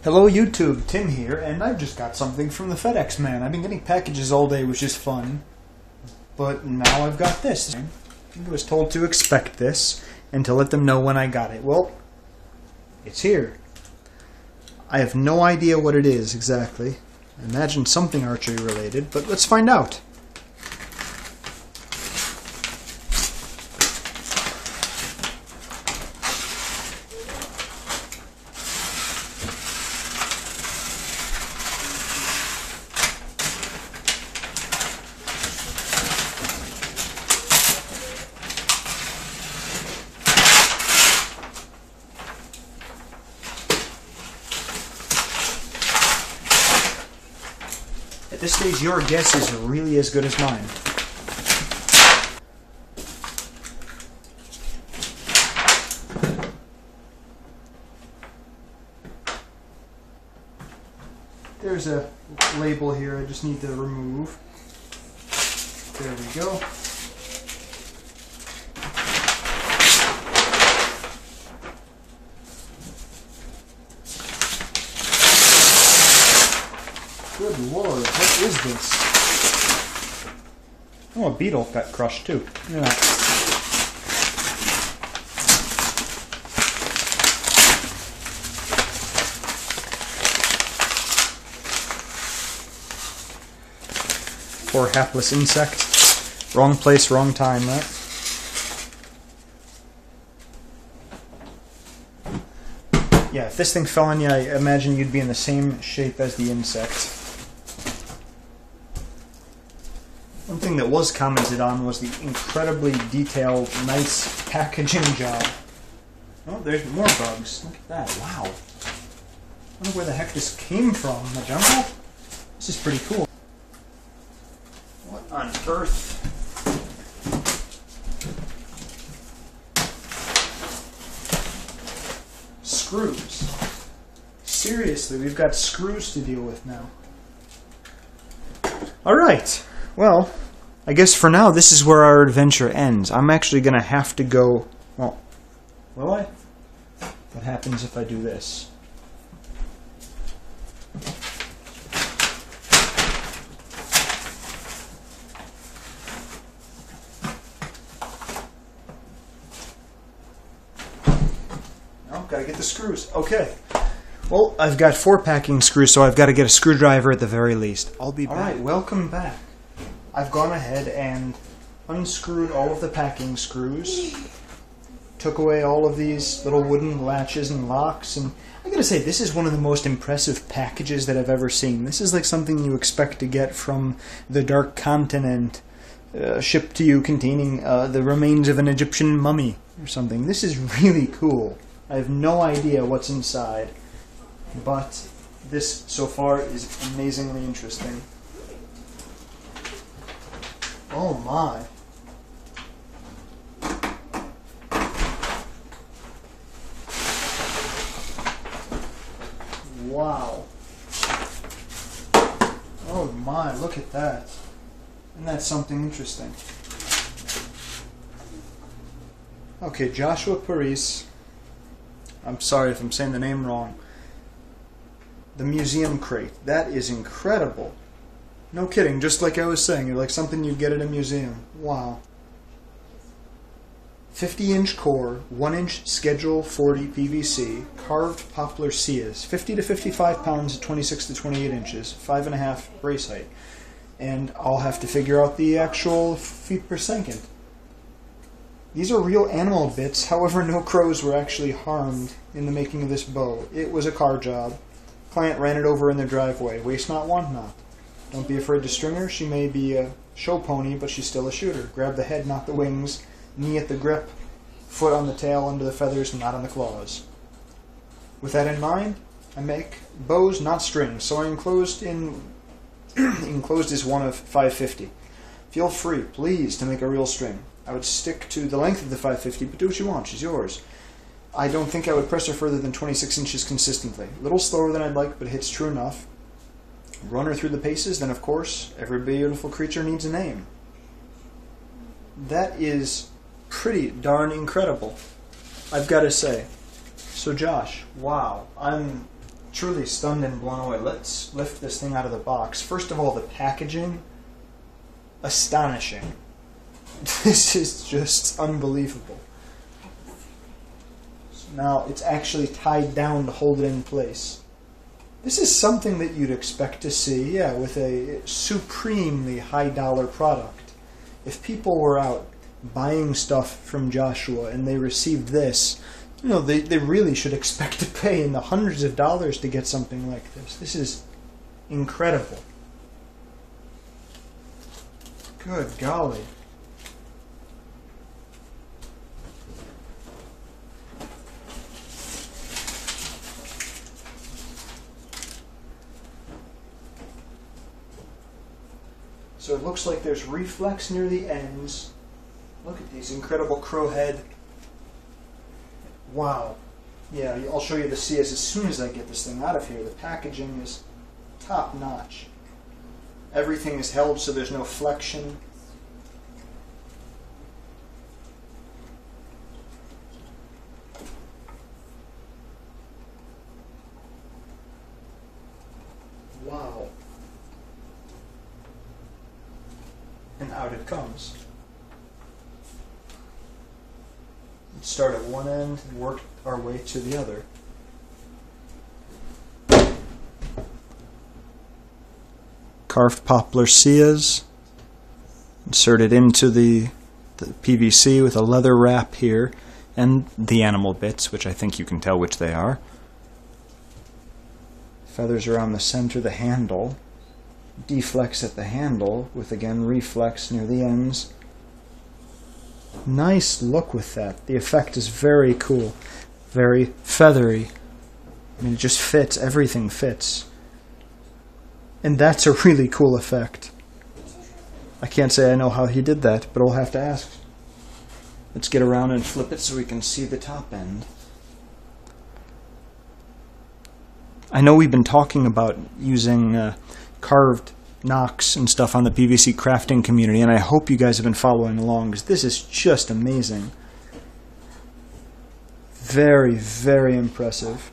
Hello YouTube, Tim here, and I've just got something from the FedEx man. I've been getting packages all day, which is fun, but now I've got this. I was told to expect this and to let them know when I got it. Well, it's here. I have no idea what it is exactly. I imagine something archery related, but let's find out. At this stage, your guess is really as good as mine. There's a label here I just need to remove. There we go. Good lord, what is this? Oh, a beetle got crushed too. Yeah. Poor hapless insect. Wrong place, wrong time, right? Yeah, if this thing fell on you, I imagine you'd be in the same shape as the insect. One thing that was commented on was the incredibly detailed, nice packaging job. Oh, there's more bugs. Look at that. Wow. I wonder where the heck this came from. The jungle? This is pretty cool. What on earth? Screws. Seriously, we've got screws to deal with now. Alright. Well, I guess for now this is where our adventure ends. I'm actually going to have to go... Well, will I? What happens if I do this? Oh, gotta get the screws. Okay. Well, I've got 4 packing screws, so I've got to get a screwdriver at the very least. I'll be back. Alright, welcome back. I've gone ahead and unscrewed all of the packing screws, took away all of these little wooden latches and locks, and I gotta say, this is one of the most impressive packages that I've ever seen. This is like something you expect to get from the Dark Continent, shipped to you containing the remains of an Egyptian mummy or something. This is really cool. I have no idea what's inside, but this so far is amazingly interesting. Oh my. Wow. Oh my, look at that. Isn't that something interesting? Okay, Joshua Paris. I'm sorry if I'm saying the name wrong. The museum crate. That is incredible. No kidding, just like I was saying, you're like something you'd get at a museum. Wow. 50-inch core, 1-inch Schedule 40 PVC, carved poplar seas, 50 to 55 pounds at 26 to 28 inches, 5.5 brace height. And I'll have to figure out the actual feet per second. These are real animal bits, however no crows were actually harmed in the making of this bow. It was a car job. Client ran it over in their driveway. Waste not, want not. Don't be afraid to string her. She may be a show pony, but she's still a shooter. Grab the head, not the wings. Knee at the grip. Foot on the tail, under the feathers, not on the claws. With that in mind, I make bows, not strings. So I enclosed is one of 550. Feel free, please, to make a real string. I would stick to the length of the 550, but do what you want. She's yours. I don't think I would press her further than 26 inches consistently. A little slower than I'd like, but hits true enough. Run her through the paces, then of course, every beautiful creature needs a name. That is pretty darn incredible, I've got to say. So Josh, wow, I'm truly stunned and blown away. Let's lift this thing out of the box. First of all, the packaging, astonishing. This is just unbelievable. So now it's actually tied down to hold it in place. This is something that you'd expect to see, yeah, with a supremely high dollar product. If people were out buying stuff from Joshua and they received this, you know, they really should expect to pay in the hundreds of dollars to get something like this. This is incredible. Good golly. So it looks like there's reflex near the ends. Look at these incredible crow head. Wow. Yeah, I'll show you the CS as soon as I get this thing out of here. The packaging is top notch. Everything is held so there's no flexion. Wow. And out it comes. Let's start at one end and work our way to the other. Carved poplar seas. Insert it into the PVC with a leather wrap here, and the animal bits, which I think you can tell which they are. Feathers around the center, the handle. Deflex at the handle with, again, reflex near the ends. Nice look with that. The effect is very cool. Very feathery. I mean, it just fits. Everything fits. And that's a really cool effect. I can't say I know how he did that, but I'll have to ask. Let's get around and flip it so we can see the top end. I know we've been talking about using carved knocks and stuff on the PVC crafting community, and I hope you guys have been following along, because this is just amazing. Very, very impressive.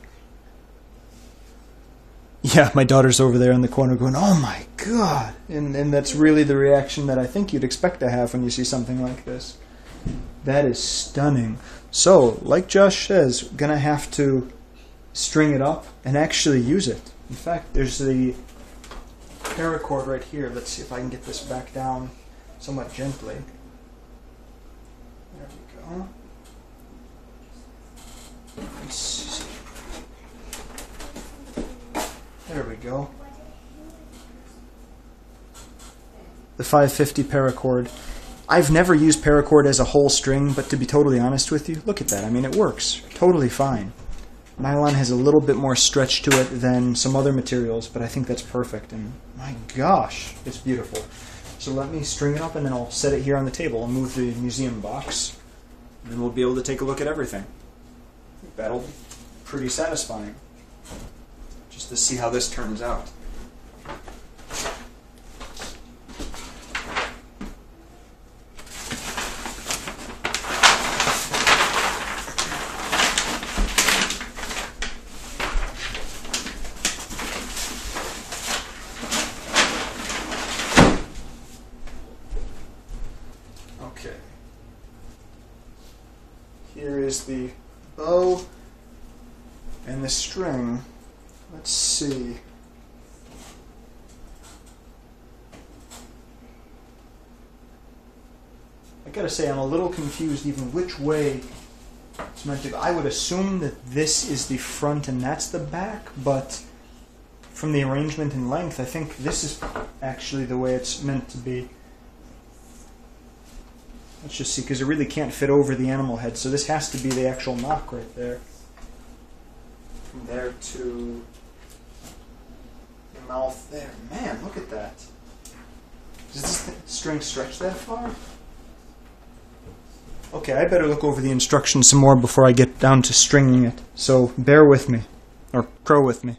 Yeah, my daughter's over there in the corner going, "Oh my God!" And that's really the reaction that I think you'd expect to have when you see something like this. That is stunning. So, like Josh says, gonna have to string it up and actually use it. In fact, there's the paracord right here. Let's see if I can get this back down somewhat gently. There we go. Let's see. There we go. The 550 paracord. I've never used paracord as a whole string, but to be totally honest with you, look at that. I mean, it works totally fine. Nylon has a little bit more stretch to it than some other materials, but I think that's perfect, and my gosh, it's beautiful. So let me string it up, and then I'll set it here on the table and move the museum box, and then we'll be able to take a look at everything. I think that'll be pretty satisfying, just to see how this turns out. Okay. Here is the bow and the string. Let's see. I gotta say, I'm a little confused even which way it's meant to go. I would assume that this is the front and that's the back, but from the arrangement and length, I think this is actually the way it's meant to be. Let's just see, because it really can't fit over the animal head, so this has to be the actual knock right there. From there to the mouth there. Man, look at that. Does this string stretch that far? Okay, I better look over the instructions some more before I get down to stringing it. So bear with me, or crow with me.